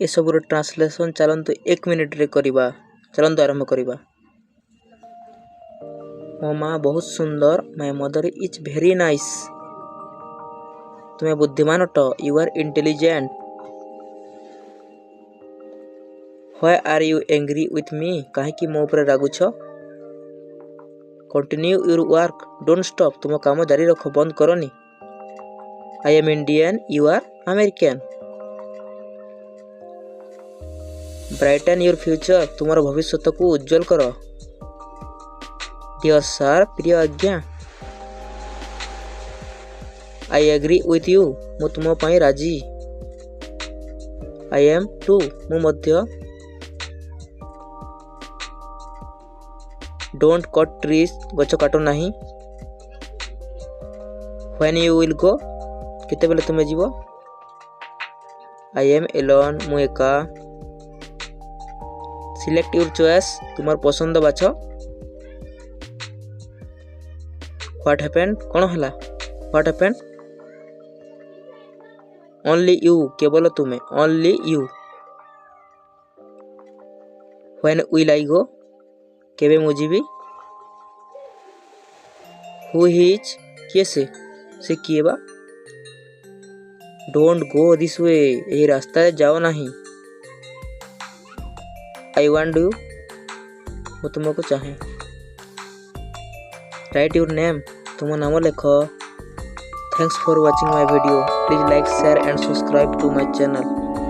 ये सबूर ट्रांसलेशन चलतु 1 मिनिट रे करिबा। चलतु आरंभ करिबा। मो माँ बहुत सुंदर। My mother is very nice. तुम्हें बुद्धिमान अट। You are intelligent. Why are you angry with me? कहीं मो ऊपर रागुछ? Continue your work. Don't stop. तुम काम जारी रख, बंद करनी। I am Indian. You are American. Brighten your future. तुम्हार भविष्य को उज्जवल कर। डियर सर, प्रिय आज्ञा। I agree with you. मु तुम पाई राजी। I am too. मु मध्य। Don't cut trees. गछ काटो नहीं। When you will go. केते बेले तुमे जीवो। I am alone. मु एका। Select your choice. तुम्हार पसंद बाछ। What happened. कौन हला। What happened. Only you. केवल तुम्हें। Only you. When will I go. केबे मु जीवी। Who is. किए से किए बा। Don't go this way. यही रास्ता जाओ नहीं। I want you. वो तुमको चाहे। Write your name. तुम नाम लिख। Thanks for watching my video. Please like share and subscribe to my channel.